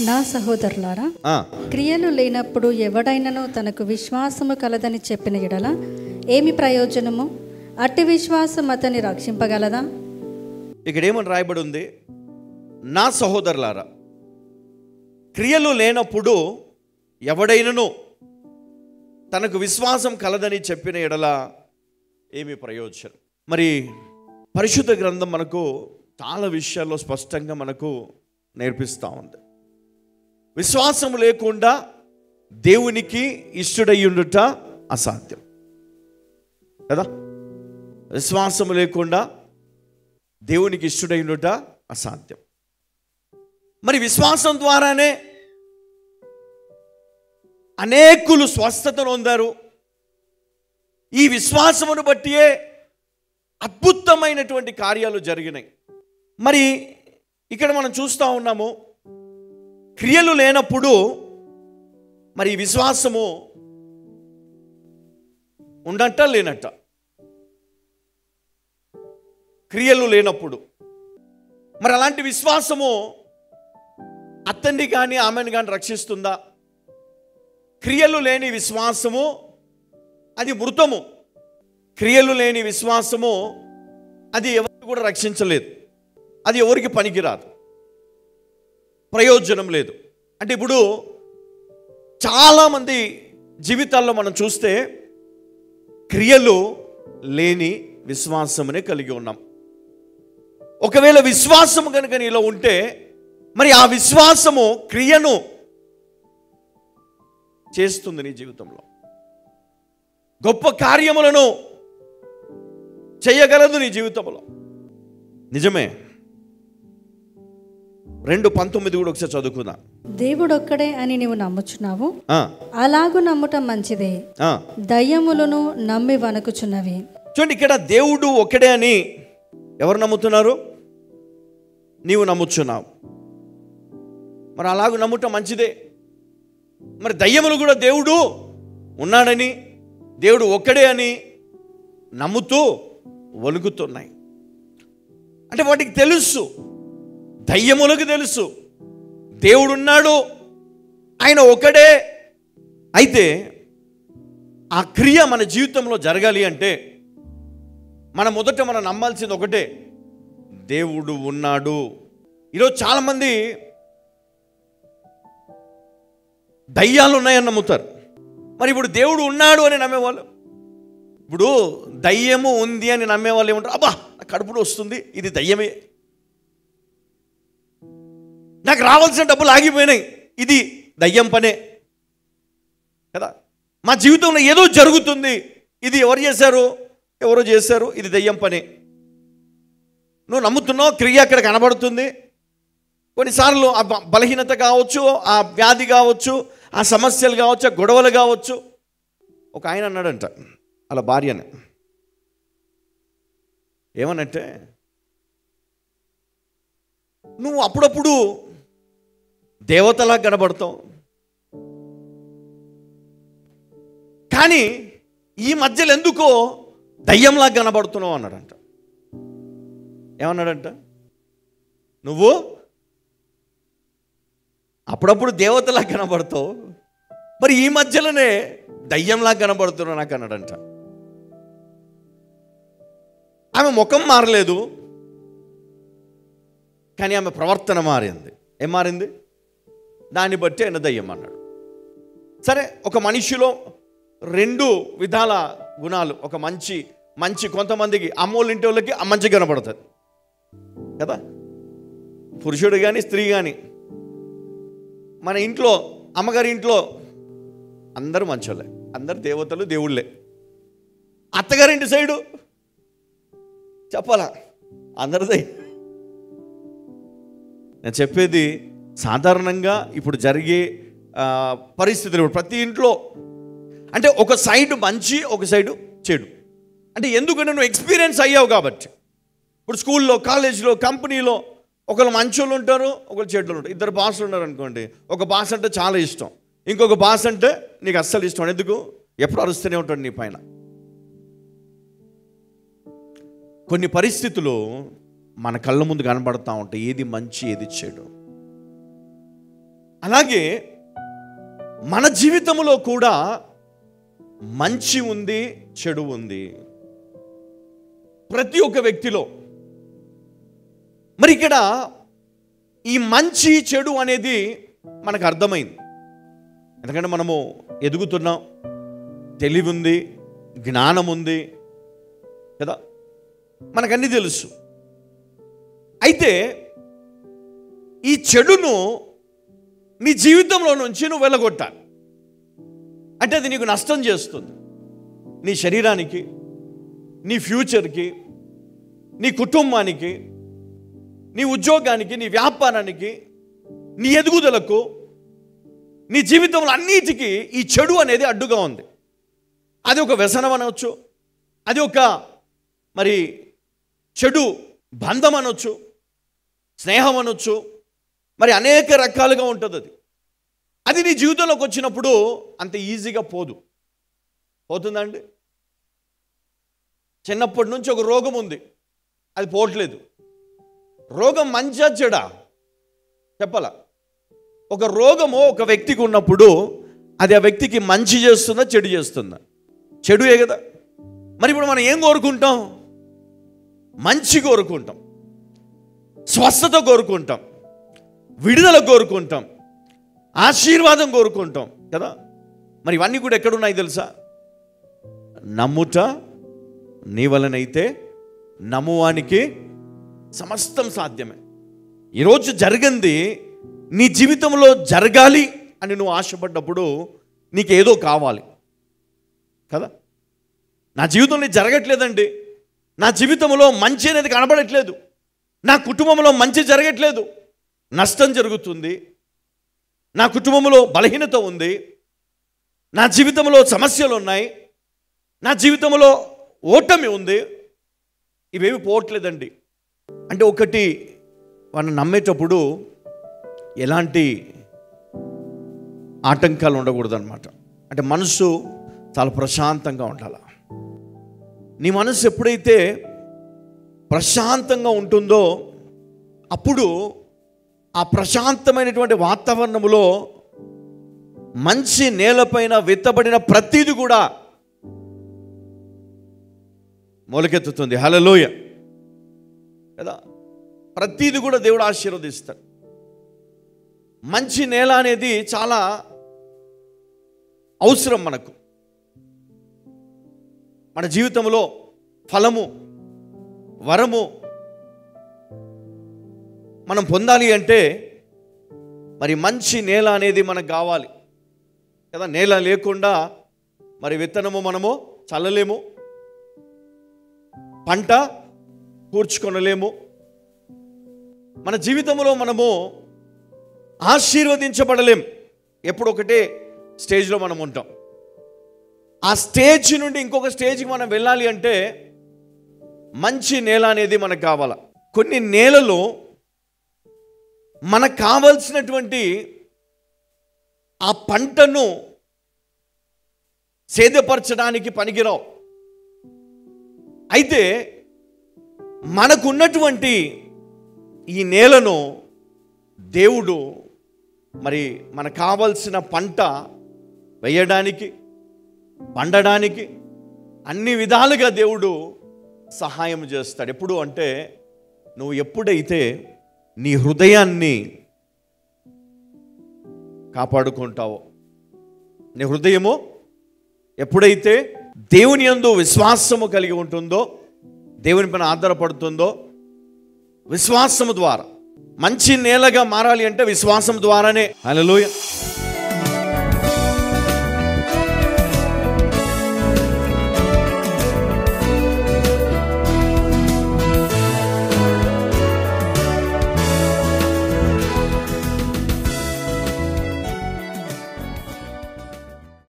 నా సహోదరులారా, క్రియలు లేనప్పుడు ఎవడైనను తనకు విశ్వాసము కలదని చెప్పిన ఎడల ఏమి ప్రయోజనము? అట్టి విశ్వాసం అతన్ని రక్షింపగలదా? ఇక్కడ ఏమని రాయబడి ఉంది? నా సహోదరులారా, క్రియలు లేనప్పుడు ఎవడైనను తనకు విశ్వాసం కలదని చెప్పిన ఎడల ఏమి ప్రయోజనం? మరి పరిశుద్ధ గ్రంథం మనకు చాలా విషయాల్లో స్పష్టంగా మనకు నేర్పిస్తూ ఉంది. విశ్వాసం లేకుండా దేవునికి ఇష్టడయ్యుండుట అసాధ్యం కదా. విశ్వాసం లేకుండా దేవునికి ఇష్టడయ్యుండుట అసాధ్యం. మరి విశ్వాసం ద్వారానే అనేకులు స్వస్థతను పొందారు. ఈ విశ్వాసమును బట్టియే అద్భుతమైనటువంటి కార్యాలు జరిగినాయి. మరి ఇక్కడ మనం చూస్తూ ఉన్నాము, క్రియలు లేనప్పుడు మరి విశ్వాసము ఉండట లేనట్ట. క్రియలు లేనప్పుడు మరి అలాంటి విశ్వాసము అతన్ని కానీ ఆమెను కానీ రక్షిస్తుందా? క్రియలు లేని విశ్వాసము అది మృతము. క్రియలు లేని విశ్వాసము అది ఎవరికి కూడా రక్షించలేదు, అది ఎవరికి పనికిరాదు, ప్రయోజనం లేదు. అంటే ఇప్పుడు చాలామంది జీవితాల్లో మనం చూస్తే క్రియలు లేని విశ్వాసమునే కలిగి ఉన్నాం. ఒకవేళ విశ్వాసము కనుక నీలో ఉంటే మరి ఆ విశ్వాసము క్రియను చేస్తుంది. నీ జీవితంలో గొప్ప కార్యములను చేయగలదు నీ జీవితంలో. నిజమే. 2:19 కూడా ఒకసారి చదువుకుందాం. దేవుడొక్కడే అని నీవు నమ్ముచున్నావు, అలాగు నమ్ముట మంచిదే. దయ్యములను నమ్మి వణకుచున్నవి. చూడండి, ఇక్కడ దేవుడు ఒక్కడే అని ఎవరు నమ్ముతున్నారు? నీవు నమ్ముచున్నావు. మరి అలాగూ నమ్ముట మంచిదే. మరి దయ్యములు కూడా దేవుడు ఉన్నాడని, దేవుడు ఒక్కడే అని నమ్ముతూ వణుకుతున్నాయి. అంటే వాటికి తెలుసు, దయ్యములకు తెలుసు దేవుడున్నాడు, ఆయన ఒకడే. అయితే ఆ క్రియ మన జీవితంలో జరగాలి అంటే మనం నమ్మాల్సింది ఒకటే, దేవుడు ఉన్నాడు. ఈరోజు చాలామంది దయ్యాలు ఉన్నాయని నమ్ముతారు. మరి ఇప్పుడు దేవుడు ఉన్నాడు అని నమ్మేవాళ్ళు, ఇప్పుడు దయ్యము ఉంది అని నమ్మేవాళ్ళు ఏమంటారు? అబ్బా, కడుపులో వస్తుంది, ఇది దయ్యమే. నాకు రావాల్సిన డబ్బులు ఆగిపోయినాయి, ఇది దయ్యం పనే కదా. మా జీవితంలో ఏదో జరుగుతుంది, ఇది ఎవరు చేశారు? ఎవరో చేశారు, ఇది దయ్యం పనే. నువ్వు నమ్ముతున్నావు, క్రియ అక్కడ కనబడుతుంది. కొన్నిసార్లు ఆ బలహీనత కావచ్చు, ఆ వ్యాధి కావచ్చు, ఆ సమస్యలు కావచ్చు, ఆ గొడవలు కావచ్చు. ఒక ఆయన అన్నాడంట అలా భార్యని, ఏమనంటే, నువ్వు అప్పుడప్పుడు దేవతలా కనబడతావు, కానీ ఈ మధ్యలో ఎందుకో దయ్యంలా కనబడుతున్నావు అన్నాడంట. ఏమన్నాడంట? నువ్వు అప్పుడప్పుడు దేవతలా కనబడతావు, మరి ఈ మధ్యలోనే దయ్యంలా కనబడుతున్నావు నాకు అన్నాడంట. ఆమె ముఖం మారలేదు, కానీ ఆమె ప్రవర్తన మారింది. ఏం మారింది? దాన్ని బట్టి ఆయన దయ్యం అన్నాడు. సరే, ఒక మనిషిలో 2 విధాల గుణాలు, ఒక మంచి కొంతమందికి అమ్మోళ్ళ ఇంటి వాళ్ళకి మంచి కనబడుతుంది కదా, పురుషుడు కానీ స్త్రీ కానీ. మన ఇంట్లో, అమ్మగారి ఇంట్లో అందరూ మంచోళ్ళే, అందరు దేవతలు, దేవుళ్ళే. అత్తగారింటి సైడు చెప్పాలా, అందరిదే. నేను చెప్పేది సాధారణంగా ఇప్పుడు జరిగే పరిస్థితులు ప్రతి ఇంట్లో. అంటే ఒక సైడు మంచి, ఒక సైడు చెడు. అంటే ఎందుకంటే నువ్వు ఎక్స్పీరియన్స్ అయ్యావు కాబట్టి. ఇప్పుడు స్కూల్లో, కాలేజీలో, కంపెనీలో ఒకళ్ళు మంచోళ్ళు ఉంటారు, ఒకళ్ళు చెడ్డలు ఉంటారు. 2 బాసులు ఉన్నారు అనుకోండి, ఒక బాస్ అంటే చాలా ఇష్టం, ఇంకొక బాస్ అంటే నీకు అస్సలు ఇష్టం. ఎందుకు? ఎప్పుడు అరుస్తూనే ఉంటాడు నీ పైన. కొన్ని పరిస్థితులు మన కళ్ళ ముందు కనబడతా ఉంటాయి, ఏది మంచి ఏది చెడు. అలాగే మన జీవితంలో కూడా మంచి ఉంది, చెడు ఉంది ప్రతి ఒక్క వ్యక్తిలో. మరి ఇక్కడ ఈ మంచి చెడు అనేది మనకు అర్థమైంది. ఎందుకంటే మనము ఎదుగుతున్నాం, తెలివి ఉంది, జ్ఞానం ఉంది కదా, మనకన్నీ తెలుసు. అయితే ఈ చెడును నీ జీవితంలో నుంచి నువ్వు వెళ్ళగొట్టాలి. అంటే అది నీకు నష్టం చేస్తుంది, నీ శరీరానికి, నీ ఫ్యూచర్కి, నీ కుటుంబానికి, నీ ఉద్యోగానికి, నీ వ్యాపారానికి, నీ ఎదుగుదలకు, నీ జీవితంలో అన్నిటికీ ఈ చెడు అనేది అడ్డుగా ఉంది. అది ఒక వ్యసనం అనవచ్చు, అది ఒక మరి చెడు బంధం అనొచ్చు, స్నేహం అనొచ్చు, మరి అనేక రకాలుగా ఉంటుంది. అది నీ జీవితంలోకి వచ్చినప్పుడు అంత ఈజీగా పోతుందండి. చిన్నప్పటి నుంచి ఒక రోగం ఉంది, అది పోవట్లేదు. రోగం మంచిగా చెడా చెప్పాలా? ఒక రోగము ఒక వ్యక్తికి ఉన్నప్పుడు అది ఆ వ్యక్తికి మంచి చేస్తుందా, చెడు చేస్తుందా? చెడుయే కదా. మరి ఇప్పుడు మనం ఏం కోరుకుంటాం? మంచి కోరుకుంటాం, స్వస్థత కోరుకుంటాం, విడుదల కోరుకుంటాం, ఆశీర్వాదం కోరుకుంటాం కదా. మరి ఇవన్నీ కూడా ఎక్కడున్నాయి తెలుసా? నమ్ముట నీ వలనైతే నమ్మువానికి సమస్తం సాధ్యమే. ఈరోజు జరిగింది నీ జీవితంలో జరగాలి అని నువ్వు ఆశపడ్డప్పుడు నీకేదో కావాలి కదా. నా జీవితంలో జరగట్లేదండి, నా జీవితంలో మంచి అనేది కనబడట్లేదు, నా కుటుంబంలో మంచి జరగట్లేదు, నష్టం జరుగుతుంది, నా కుటుంబంలో బలహీనత ఉంది, నా జీవితంలో సమస్యలు ఉన్నాయి, నా జీవితంలో ఓటమి ఉంది, ఇవేవి పోవట్లేదండి అంటే ఒకటి మనం నమ్మేటప్పుడు ఎలాంటి ఆటంకాలు ఉండకూడదు అనమాట. అంటే మనసు చాలా ప్రశాంతంగా ఉండాలి. నీ మనసు ఎప్పుడైతే ప్రశాంతంగా ఉంటుందో అప్పుడు ఆ ప్రశాంతమైనటువంటి వాతావరణంలో మంచి నేలపైన విత్తబడిన ప్రతిది కూడా మొలకెత్తుతుంది. హల్లెలూయా కదా. ప్రతిది కూడా దేవుడు ఆశీర్వదిస్తాడు. మంచి నేల అనేది చాలా అవసరం మనకు. మన జీవితంలో ఫలము, వరము మనం పొందాలి అంటే మరి మంచి నేల అనేది మనకు కావాలి కదా. నేల లేకుండా మరి విత్తనము మనము చల్లలేము, పంట కూర్చుకొనలేము. మన జీవితంలో మనము ఆశీర్వదించబడలేం. ఎప్పుడు ఒకటే స్టేజ్లో మనం ఉంటాం. ఆ స్టేజ్ నుండి ఇంకొక స్టేజ్కి మనం వెళ్ళాలి అంటే మంచి నేల అనేది మనకు కావాలి. కొన్ని నేలలు మనకు కావలసినటువంటి ఆ పంటను సేదపరచడానికి పనికిరావు. అయితే మనకున్నటువంటి ఈ నేలను దేవుడు మరి మనకు కావలసిన పంట వేయడానికి, పండడానికి అన్ని విధాలుగా దేవుడు సహాయం చేస్తాడు. ఎప్పుడు అంటే నువ్వు ఎప్పుడైతే నీ హృదయాన్ని కాపాడుకుంటావో, నీ హృదయము ఎప్పుడైతే దేవుని యందు విశ్వాసము కలిగి ఉంటుందో, దేవుని పైన ఆధారపడుతుందో, విశ్వాసము ద్వారా మంచి నేలగా మారాలి అంటే విశ్వాసం ద్వారానే. హల్లెలూయా.